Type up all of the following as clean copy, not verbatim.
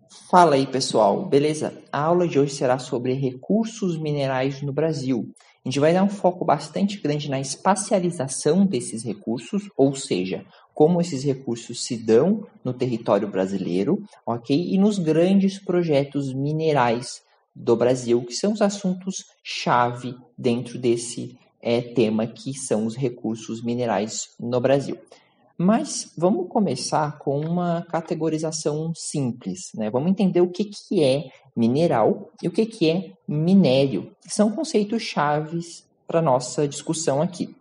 Fala aí, pessoal, beleza? A aula de hoje será sobre recursos minerais no Brasil. A gente vai dar um foco bastante grande na espacialização desses recursos, ou seja, como esses recursos se dão no território brasileiro, ok? E nos grandes projetos minerais do Brasil, que são os assuntos-chave dentro desse tema que são os recursos minerais no Brasil. Mas vamos começar com uma categorização simples, né? Vamos entender o que é mineral e o que é minério, que são conceitos chaves para nossa discussão aqui.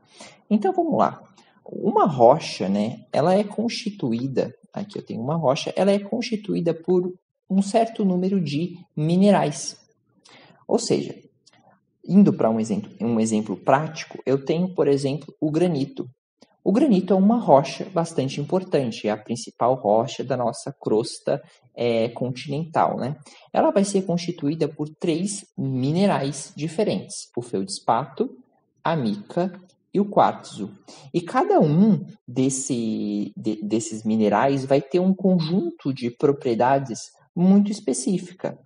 Então vamos lá. Uma rocha, né? Ela é constituída, aqui eu tenho uma rocha, ela é constituída por um certo número de minerais. Ou seja, indo para um exemplo prático, eu tenho, por exemplo, o granito. O granito é uma rocha bastante importante, é a principal rocha da nossa crosta continental, né? Ela vai ser constituída por 3 minerais diferentes: o feldspato, a mica e o quartzo. E cada um desses minerais vai ter um conjunto de propriedades muito específica.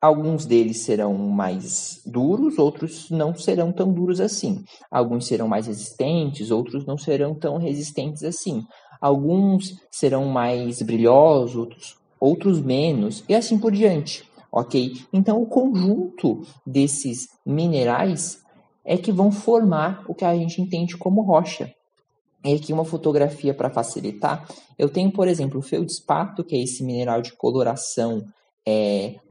Alguns deles serão mais duros, outros não serão tão duros assim. Alguns serão mais resistentes, outros não serão tão resistentes assim. Alguns serão mais brilhosos, outros menos, e assim por diante, ok? Então, o conjunto desses minerais é que vão formar o que a gente entende como rocha. E aqui uma fotografia para facilitar. Eu tenho, por exemplo, o feldspato, que é esse mineral de coloração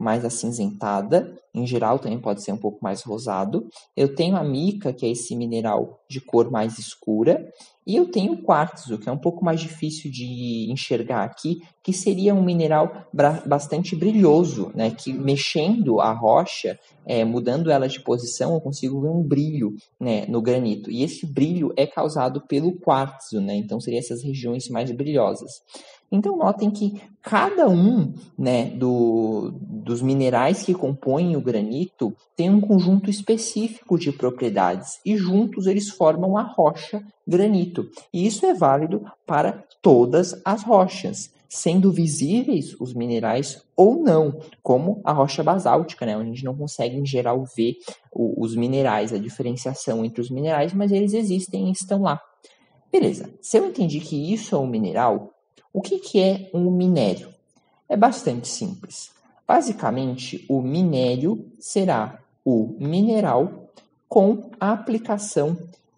mais acinzentada, em geral também pode ser um pouco mais rosado. Eu tenho a mica, que é esse mineral de cor mais escura, e eu tenho o quartzo, que é um pouco mais difícil de enxergar aqui, que seria um mineral bastante brilhoso, né? Que mexendo a rocha, mudando ela de posição, eu consigo ver um brilho, né, no granito. E esse brilho é causado pelo quartzo, né? Então seriam essas regiões mais brilhosas. Então, notem que cada um, né, dos minerais que compõem o granito tem um conjunto específico de propriedades e juntos eles formam a rocha granito. E isso é válido para todas as rochas, sendo visíveis os minerais ou não, como a rocha basáltica, né, onde a gente não consegue em geral ver os minerais, a diferenciação entre os minerais, mas eles existem e estão lá. Beleza, se eu entendi que isso é um mineral, o que é um minério? É bastante simples. Basicamente, o minério será o mineral com a aplicação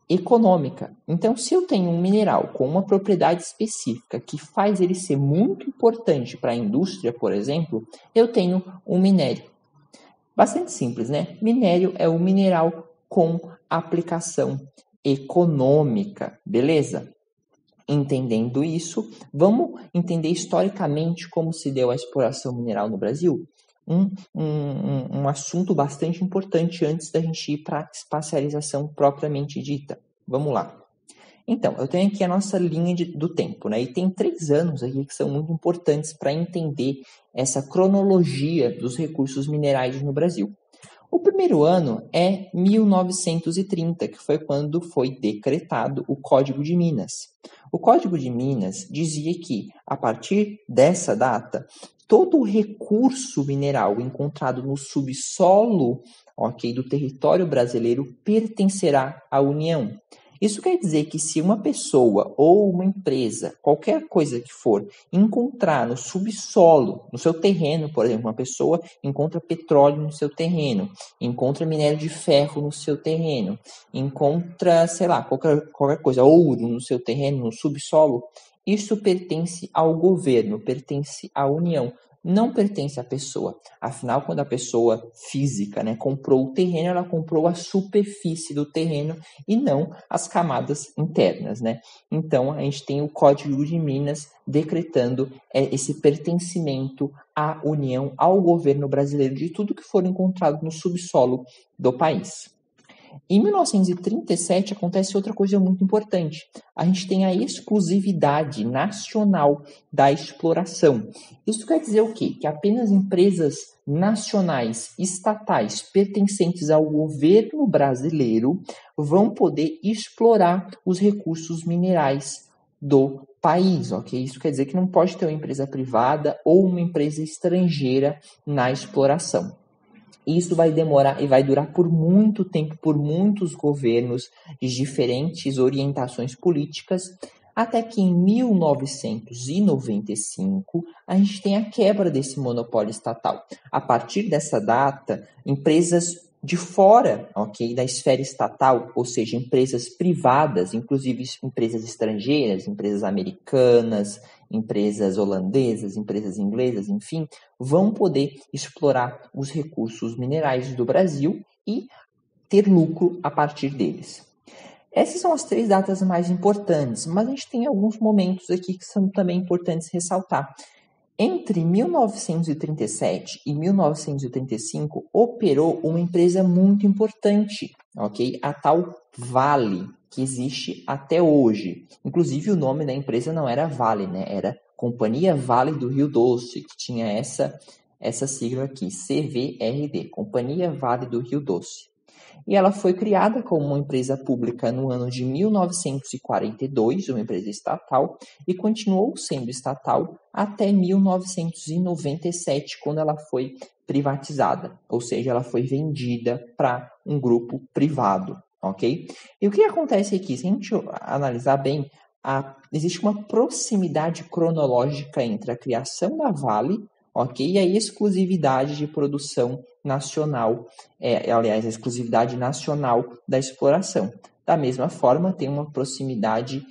econômica. Então, se eu tenho um mineral com uma propriedade específica que faz ele ser muito importante para a indústria, por exemplo, eu tenho um minério. Bastante simples, né? Minério é o mineral com aplicação econômica, beleza? Entendendo isso, vamos entender historicamente como se deu a exploração mineral no Brasil? Um assunto bastante importante antes da gente ir para a espacialização propriamente dita. Vamos lá. Então, eu tenho aqui a nossa linha do tempo, né? E tem 3 anos aqui que são muito importantes para entender essa cronologia dos recursos minerais no Brasil. O primeiro ano é 1930, que foi quando foi decretado o Código de Minas. O Código de Minas dizia que, a partir dessa data, todo o recurso mineral encontrado no subsolo, ok, do território brasileiro pertencerá à União. Isso quer dizer que se uma pessoa ou uma empresa, qualquer coisa que for, encontrar no subsolo, no seu terreno, por exemplo, uma pessoa encontra petróleo no seu terreno, encontra minério de ferro no seu terreno, encontra, sei lá, qualquer coisa, ouro no seu terreno, no subsolo, isso pertence ao governo, pertence à União. Não pertence à pessoa. Afinal, quando a pessoa física, né, comprou o terreno, ela comprou a superfície do terreno e não as camadas internas, né? Então, a gente tem o Código de Minas decretando esse pertencimento à União, ao governo brasileiro, de tudo que for encontrado no subsolo do país. Em 1937 acontece outra coisa muito importante. A gente tem a exclusividade nacional da exploração. Isso quer dizer o quê? Que apenas empresas nacionais, estatais, pertencentes ao governo brasileiro vão poder explorar os recursos minerais do país, ok? Isso quer dizer que não pode ter uma empresa privada ou uma empresa estrangeira na exploração. Isso vai demorar e vai durar por muito tempo, por muitos governos de diferentes orientações políticas, até que em 1995 a gente tem a quebra desse monopólio estatal. A partir dessa data, empresas de fora, ok, da esfera estatal, ou seja, empresas privadas, inclusive empresas estrangeiras, empresas americanas, empresas holandesas, empresas inglesas, enfim, vão poder explorar os recursos minerais do Brasil e ter lucro a partir deles. Essas são as 3 datas mais importantes, mas a gente tem alguns momentos aqui que são também importantes ressaltar. Entre 1937 e 1935, operou uma empresa muito importante, ok? A tal Vale, que existe até hoje. Inclusive, o nome da empresa não era Vale, né? Era Companhia Vale do Rio Doce, que tinha essa sigla aqui, CVRD, Companhia Vale do Rio Doce. E ela foi criada como uma empresa pública no ano de 1942, uma empresa estatal, e continuou sendo estatal até 1997, quando ela foi privatizada, ou seja, ela foi vendida para um grupo privado, ok? E o que acontece aqui? Se a gente analisar bem, existe uma proximidade cronológica entre a criação da Vale, ok? E a exclusividade de produção nacional, aliás, a exclusividade nacional da exploração. Da mesma forma, tem uma proximidade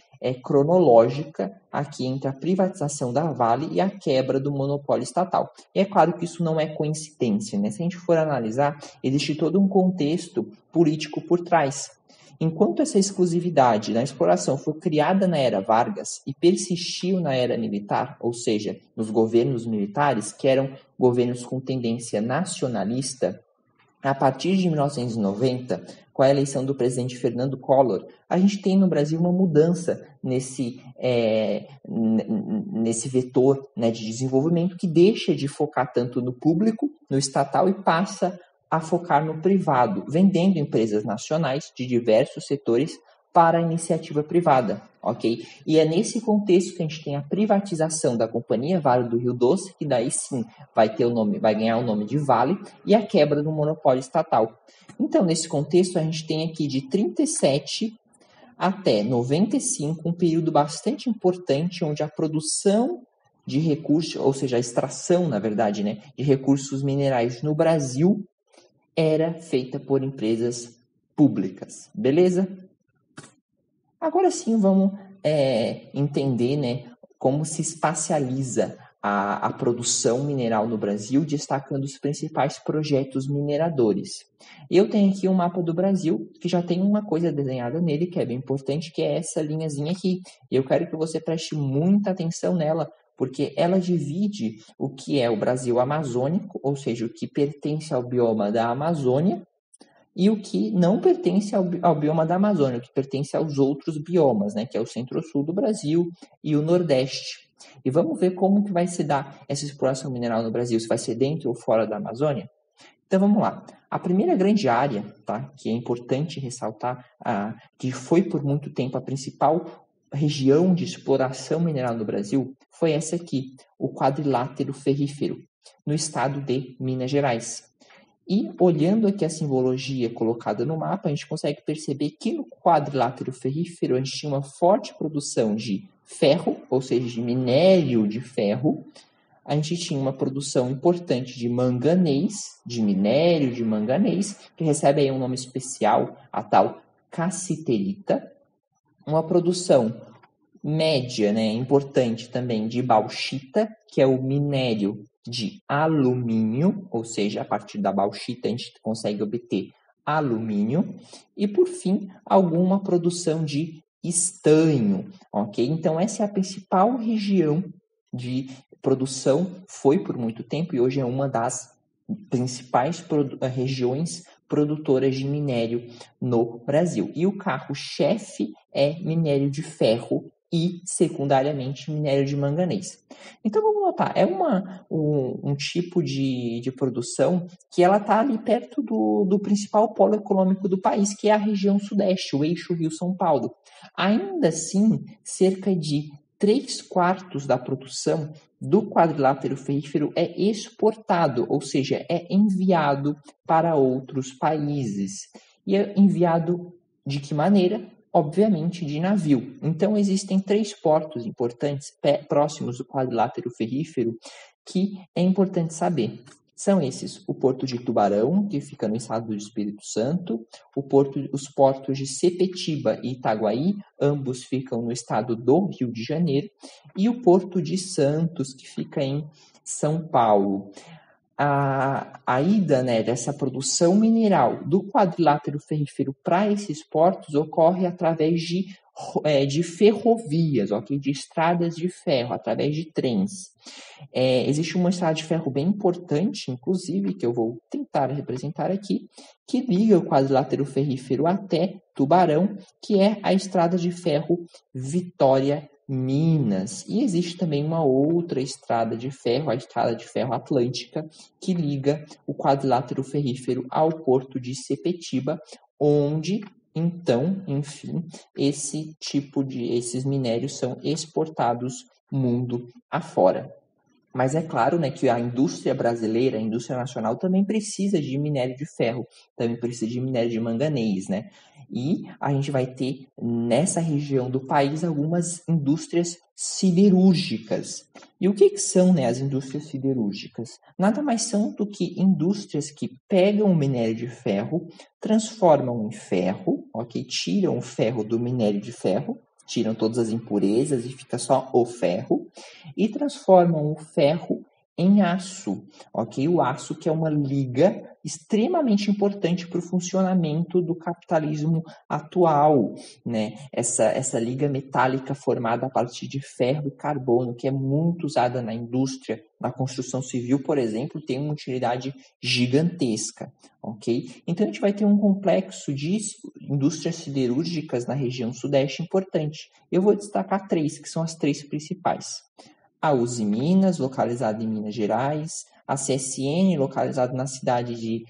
cronológica aqui entre a privatização da Vale e a quebra do monopólio estatal. E é claro que isso não é coincidência, né? Se a gente for analisar, existe todo um contexto político por trás. Enquanto essa exclusividade na exploração foi criada na era Vargas e persistiu na era militar, ou seja, nos governos militares, que eram governos com tendência nacionalista, a partir de 1990, com a eleição do presidente Fernando Collor, a gente tem no Brasil uma mudança nesse vetor, né, de desenvolvimento que deixa de focar tanto no público, no estatal, e passa a focar no privado, vendendo empresas nacionais de diversos setores para a iniciativa privada, ok? E é nesse contexto que a gente tem a privatização da Companhia Vale do Rio Doce, que daí sim vai ganhar o nome de Vale, e a quebra do monopólio estatal. Então, nesse contexto, a gente tem aqui de 37 até 95, um período bastante importante, onde a produção de recursos, ou seja, a extração, na verdade, né, de recursos minerais no Brasil era feita por empresas públicas, beleza? Agora sim vamos entender, né, como se espacializa a produção mineral no Brasil, destacando os principais projetos mineradores. Eu tenho aqui um mapa do Brasil, que já tem uma coisa desenhada nele, que é bem importante, que é essa linhazinha aqui. Eu quero que você preste muita atenção nela, porque ela divide o que é o Brasil amazônico, ou seja, o que pertence ao bioma da Amazônia, e o que não pertence ao bioma da Amazônia, o que pertence aos outros biomas, né, que é o centro-sul do Brasil e o nordeste. E vamos ver como que vai se dar essa exploração mineral no Brasil, se vai ser dentro ou fora da Amazônia? Então vamos lá. A primeira grande área, tá, que é importante ressaltar, que foi por muito tempo a principal região de exploração mineral no Brasil, foi essa aqui, o quadrilátero ferrífero, no estado de Minas Gerais. E olhando aqui a simbologia colocada no mapa, a gente consegue perceber que no quadrilátero ferrífero a gente tinha uma forte produção de ferro, ou seja, de minério de ferro. A gente tinha uma produção importante de manganês, de minério de manganês, que recebe aí um nome especial, a tal cassiterita. Uma produção média, né, importante também de bauxita, que é o minério de alumínio, ou seja, a partir da bauxita a gente consegue obter alumínio, e por fim, alguma produção de estanho, ok? Então essa é a principal região de produção, foi por muito tempo e hoje é uma das principais regiões produtoras de minério no Brasil. E o carro-chefe é minério de ferro, e, secundariamente, minério de manganês. Então, vamos notar, é um tipo de produção que ela está ali perto do principal polo econômico do país, que é a região sudeste, o eixo Rio-São Paulo. Ainda assim, cerca de 3/4 da produção do quadrilátero ferrífero é exportado, ou seja, é enviado para outros países. E é enviado de que maneira? Obviamente de navio. Então existem 3 portos importantes próximos do quadrilátero ferrífero que é importante saber. São esses: o Porto de Tubarão, que fica no estado do Espírito Santo, os portos de Sepetiba e Itaguaí, ambos ficam no estado do Rio de Janeiro, e o Porto de Santos, que fica em São Paulo. A ida, né, dessa produção mineral do quadrilátero ferrífero para esses portos ocorre através de ferrovias, okay? De estradas de ferro, através de trens. Existe uma estrada de ferro bem importante, inclusive, que eu vou tentar representar aqui, que liga o quadrilátero ferrífero até Tubarão, que é a estrada de ferro Vitória Minas. E existe também uma outra estrada de ferro, a estrada de ferro Atlântica, que liga o quadrilátero ferrífero ao porto de Sepetiba, onde, então, enfim, esses minérios são exportados mundo afora. Mas é claro, né, que a indústria brasileira, a indústria nacional, também precisa de minério de ferro, também precisa de minério de manganês, né? E a gente vai ter nessa região do país algumas indústrias siderúrgicas. E o que são, né, as indústrias siderúrgicas? Nada mais são do que indústrias que pegam o minério de ferro, transformam em ferro, ok? Tiram o ferro do minério de ferro, tiram todas as impurezas e fica só o ferro, e transformam o ferro em aço, ok? O aço, que é uma liga extremamente importante para o funcionamento do capitalismo atual, né? Essa liga metálica formada a partir de ferro e carbono, que é muito usada na indústria, na construção civil, por exemplo, tem uma utilidade gigantesca, ok? Então, a gente vai ter um complexo de indústrias siderúrgicas na região sudeste importante. Eu vou destacar 3, que são as 3 principais. A Usiminas, localizada em Minas Gerais, a CSN, localizada na cidade de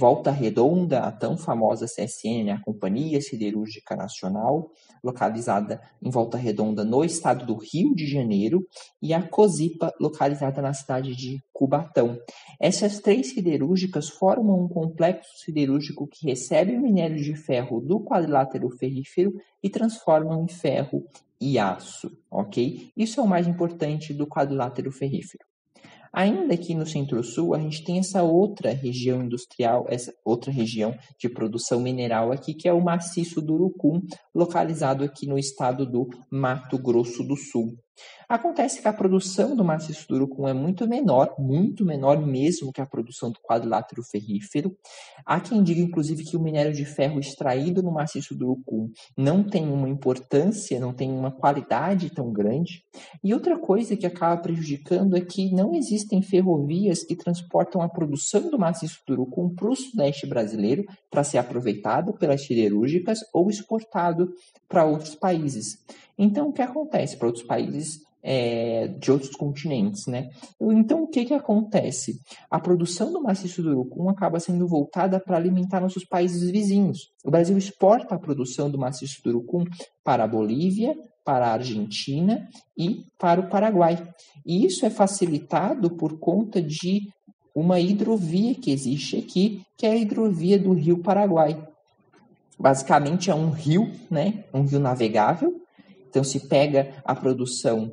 Volta Redonda, a tão famosa CSN, né, a Companhia Siderúrgica Nacional, localizada em Volta Redonda, no estado do Rio de Janeiro, e a Cosipa, localizada na cidade de Cubatão. Essas 3 siderúrgicas formam um complexo siderúrgico que recebe o minério de ferro do quadrilátero ferrífero e transformam em ferro e aço, ok? Isso é o mais importante do quadrilátero ferrífero. Ainda aqui no Centro-Sul, a gente tem essa outra região industrial, essa outra região de produção mineral aqui, que é o maciço do Urucum, localizado aqui no estado do Mato Grosso do Sul. Acontece que a produção do maciço do Urucum é muito menor mesmo que a produção do quadrilátero ferrífero. Há quem diga, inclusive, que o minério de ferro extraído no maciço do Urucum não tem uma importância, não tem uma qualidade tão grande. E outra coisa que acaba prejudicando é que não existem ferrovias que transportam a produção do maciço do Urucum para o sudeste brasileiro para ser aproveitado pelas siderúrgicas ou exportado para outros países. Então, o que acontece para outros países de outros continentes, né? Então, o que acontece? A produção do maciço do Urucum acaba sendo voltada para alimentar nossos países vizinhos. O Brasil exporta a produção do maciço do Urucum para a Bolívia, para a Argentina e para o Paraguai. E isso é facilitado por conta de uma hidrovia que existe aqui, que é a hidrovia do Rio Paraguai. Basicamente é um rio, né? Um rio navegável. Então, se pega a produção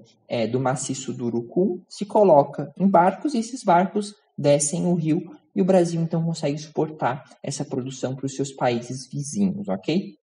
do maciço do Urucum, se coloca em barcos e esses barcos descem o rio e o Brasil, então, consegue exportar essa produção para os seus países vizinhos, ok?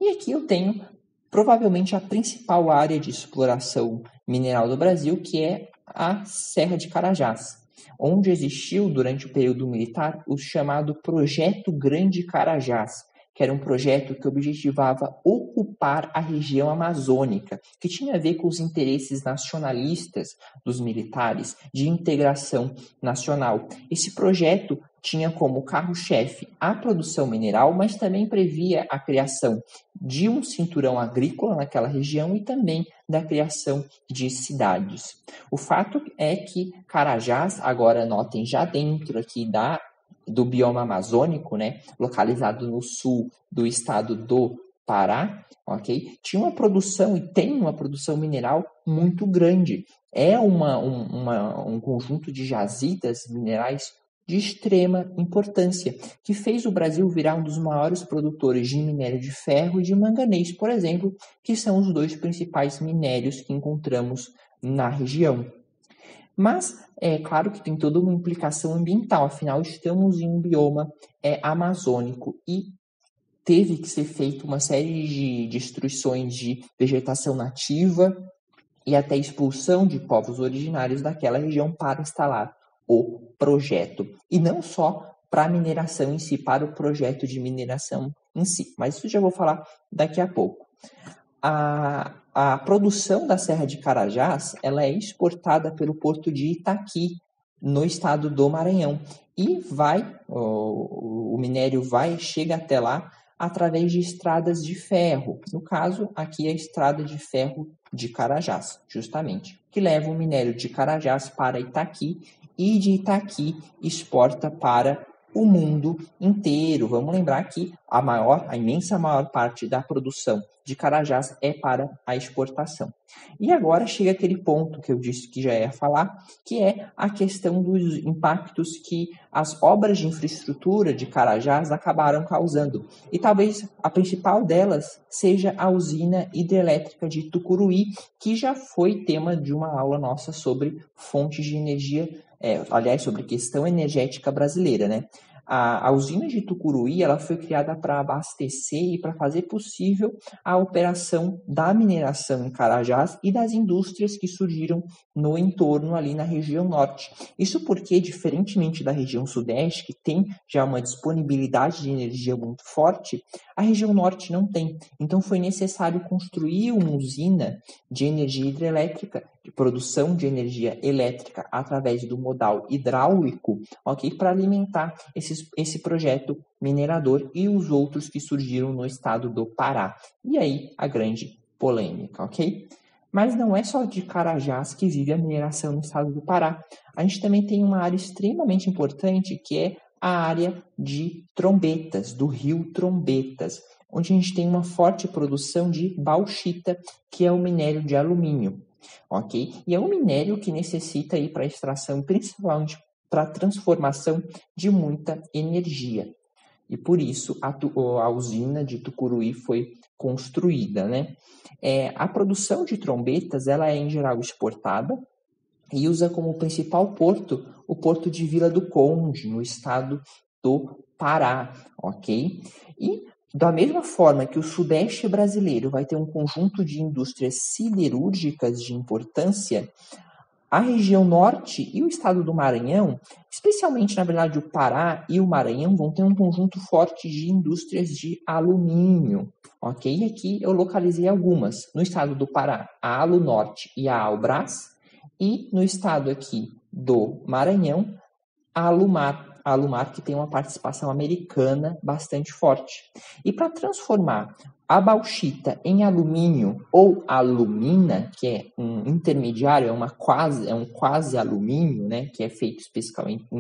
E aqui eu tenho provavelmente a principal área de exploração mineral do Brasil, que é a Serra de Carajás, onde existiu, durante o período militar, o chamado Projeto Grande Carajás, que era um projeto que objetivava ocupar a região amazônica, que tinha a ver com os interesses nacionalistas dos militares de integração nacional. Esse projeto tinha como carro-chefe a produção mineral, mas também previa a criação de um cinturão agrícola naquela região e também da criação de cidades. O fato é que Carajás, agora notem já dentro aqui do bioma amazônico, né, localizado no sul do estado do Pará, ok? Tinha uma produção e tem uma produção mineral muito grande. É um conjunto de jazidas minerais de extrema importância, que fez o Brasil virar um dos maiores produtores de minério de ferro e de manganês, por exemplo, que são os dois principais minérios que encontramos na região. Mas é claro que tem toda uma implicação ambiental, afinal estamos em um bioma amazônico e teve que ser feita uma série de destruições de vegetação nativa e até expulsão de povos originários daquela região para instalar o projeto. E não só para a mineração em si, para o projeto de mineração em si. Mas isso já vou falar daqui a pouco. A produção da Serra de Carajás, ela é exportada pelo porto de Itaqui, no estado do Maranhão. E o minério chega até lá através de estradas de ferro. No caso, aqui é a estrada de ferro de Carajás, justamente, que leva o minério de Carajás para Itaqui e de Itaqui exporta para o mundo inteiro. Vamos lembrar que a imensa maior parte da produção de Carajás é para a exportação. E agora chega aquele ponto que eu disse que já ia falar, que é a questão dos impactos que as obras de infraestrutura de Carajás acabaram causando. E talvez a principal delas seja a usina hidrelétrica de Tucuruí, que já foi tema de uma aula nossa sobre fontes de energia, sobre questão energética brasileira, né? A usina de Tucuruí ela foi criada para abastecer e para fazer possível a operação da mineração em Carajás e das indústrias que surgiram no entorno ali na região norte. Isso porque, diferentemente da região sudeste, que tem já uma disponibilidade de energia muito forte, a região norte não tem. Então foi necessário construir uma usina de energia hidrelétrica, de produção de energia elétrica através do modal hidráulico, ok, para alimentar esse projeto minerador e os outros que surgiram no estado do Pará. E aí a grande polêmica, ok? Mas não é só de Carajás que vive a mineração no estado do Pará. A gente também tem uma área extremamente importante que é a área de Trombetas, do rio Trombetas, onde a gente tem uma forte produção de bauxita, que é o minério de alumínio, ok? E é um minério que necessita ir para extração, principalmente para a transformação de muita energia. E por isso a usina de Tucuruí foi construída, né? A produção de trombetas ela é em geral exportada e usa como principal porto o porto de Vila do Conde, no estado do Pará, ok? E da mesma forma que o sudeste brasileiro vai ter um conjunto de indústrias siderúrgicas de importância, a região norte e o estado do Maranhão, especialmente, na verdade, o Pará e o Maranhão, vão ter um conjunto forte de indústrias de alumínio, ok? E aqui eu localizei algumas. No estado do Pará, a Alunorte e a Albrás, e no estado aqui do Maranhão, a Alumar, que tem uma participação americana bastante forte. E para transformar a bauxita em alumínio ou alumina, que é um intermediário, é um quase alumínio, né, que é feito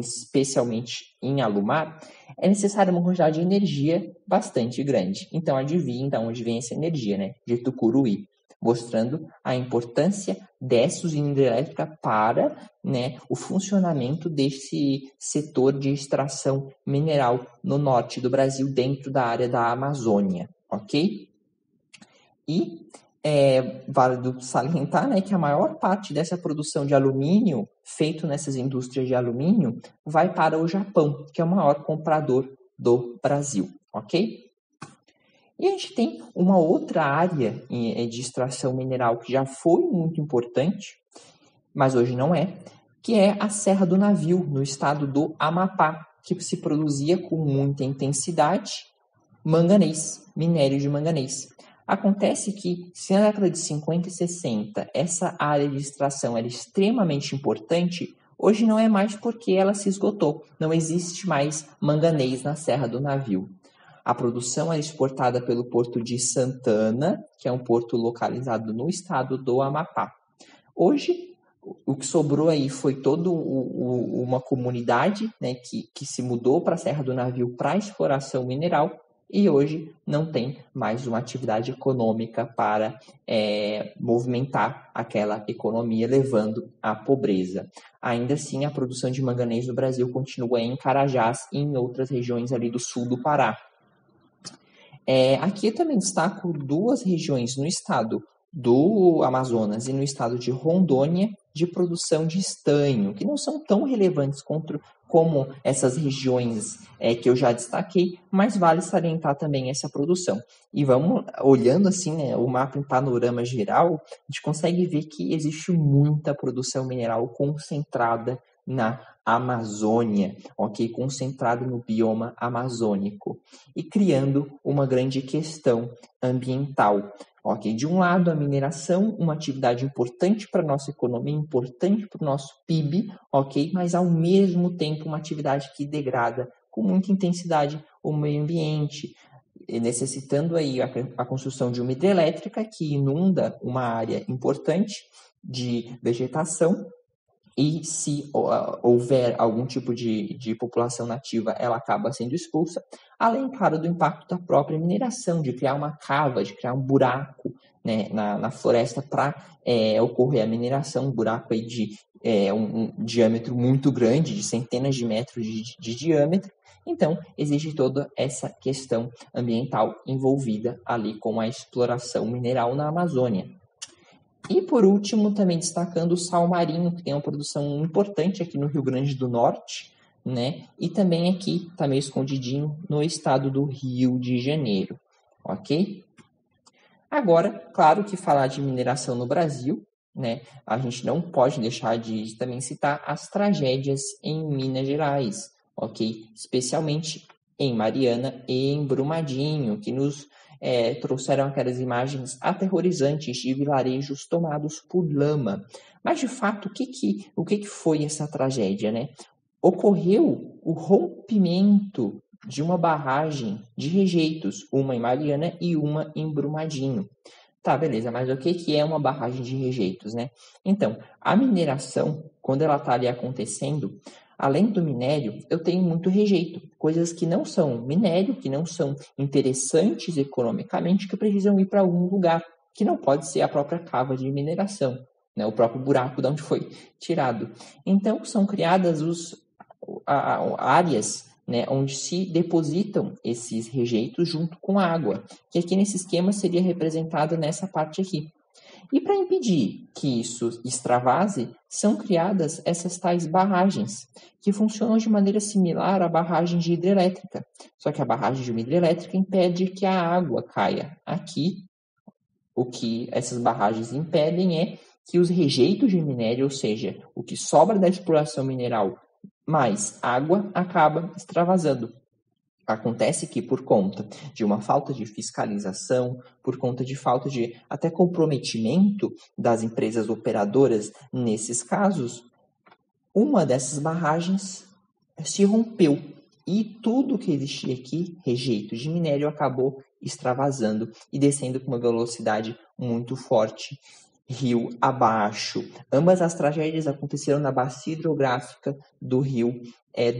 especialmente em Alumar, é necessária uma quantidade de energia bastante grande. Então, adivinha de onde vem essa energia, né? De Tucuruí, mostrando a importância dessa usina hidrelétrica para, né, o funcionamento desse setor de extração mineral no norte do Brasil, dentro da área da Amazônia, ok? E é válido salientar, né, que a maior parte dessa produção de alumínio, feito nessas indústrias de alumínio, vai para o Japão, que é o maior comprador do Brasil, ok? E a gente tem uma outra área de extração mineral que já foi muito importante, mas hoje não é, que é a Serra do Navio, no estado do Amapá, que se produzia com muita intensidade Manganês, minério de manganês. Acontece que, se na década de 50 e 60 essa área de extração era extremamente importante, hoje não é mais porque ela se esgotou. Não existe mais manganês na Serra do Navio. A produção era exportada pelo Porto de Santana, que é um porto localizado no estado do Amapá. Hoje, o que sobrou aí foi toda uma comunidade, né, que se mudou para a Serra do Navio para exploração mineral, e hoje não tem mais uma atividade econômica para movimentar aquela economia, levando à pobreza. Ainda assim, a produção de manganês no Brasil continua em Carajás e em outras regiões ali do sul do Pará. Aqui eu também destaco duas regiões no estado do Amazonas e no estado de Rondônia de produção de estanho, que não são tão relevantes como essas regiões que eu já destaquei, mas vale salientar também essa produção. E vamos, olhando assim, né, o mapa em panorama geral, a gente consegue ver que existe muita produção mineral concentrada na Amazônia, ok? Concentrado no bioma amazônico e criando uma grande questão ambiental. Ok, de um lado, a mineração, uma atividade importante para a nossa economia, importante para o nosso PIB, ok, mas ao mesmo tempo uma atividade que degrada com muita intensidade o meio ambiente, necessitando aí a construção de uma hidrelétrica que inunda uma área importante de vegetação. E se houver algum tipo de população nativa, ela acaba sendo expulsa, além, claro, do impacto da própria mineração, de criar uma cava, de criar um buraco, né, na floresta para ocorrer a mineração, um buraco aí de um diâmetro muito grande, de centenas de metros de diâmetro. Então, existe toda essa questão ambiental envolvida ali com a exploração mineral na Amazônia. E por último, também destacando o sal marinho, que tem uma produção importante aqui no Rio Grande do Norte, né? E também aqui, está meio escondidinho, no estado do Rio de Janeiro, ok? Agora, claro que falar de mineração no Brasil, né? A gente não pode deixar de também citar as tragédias em Minas Gerais, ok? Especialmente em Mariana e em Brumadinho, que nos trouxeram aquelas imagens aterrorizantes de vilarejos tomados por lama. Mas, de fato, o que foi essa tragédia, né? Ocorreu o rompimento de uma barragem de rejeitos, uma em Mariana e uma em Brumadinho. Tá, beleza, mas o que é uma barragem de rejeitos, né? Então, a mineração, quando ela está ali acontecendo, além do minério, eu tenho muito rejeito, coisas que não são minério, que não são interessantes economicamente, que precisam ir para algum lugar, que não pode ser a própria cava de mineração, né, o próprio buraco de onde foi tirado. Então, são criadas áreas, né, onde se depositam esses rejeitos junto com a água, que aqui nesse esquema seria representado nessa parte aqui. E para impedir que isso extravase, são criadas essas tais barragens, que funcionam de maneira similar à barragem de hidrelétrica. Só que a barragem de uma hidrelétrica impede que a água caia. Aqui, o que essas barragens impedem é que os rejeitos de minério, ou seja, o que sobra da exploração mineral mais água, acaba extravasando. Acontece que, por conta de uma falta de fiscalização, por conta de falta de até comprometimento das empresas operadoras nesses casos, uma dessas barragens se rompeu e tudo que existia aqui, rejeito de minério, acabou extravasando e descendo com uma velocidade muito forte, rio abaixo. Ambas as tragédias aconteceram na bacia hidrográfica do rio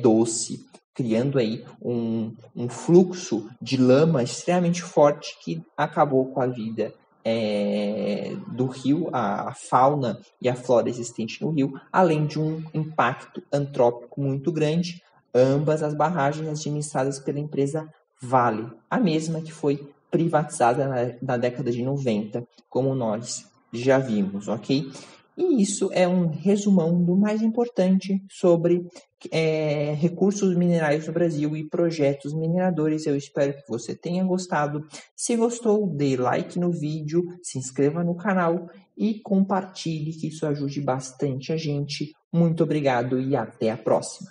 Doce, criando aí um fluxo de lama extremamente forte que acabou com a vida do rio, a fauna e a flora existente no rio, além de um impacto antrópico muito grande. Ambas as barragens administradas pela empresa Vale, a mesma que foi privatizada na década de 90, como nós já vimos, ok? E isso é um resumão do mais importante sobre recursos minerais no Brasil e projetos mineradores. Eu espero que você tenha gostado. Se gostou, dê like no vídeo, se inscreva no canal e compartilhe, que isso ajude bastante a gente. Muito obrigado e até a próxima.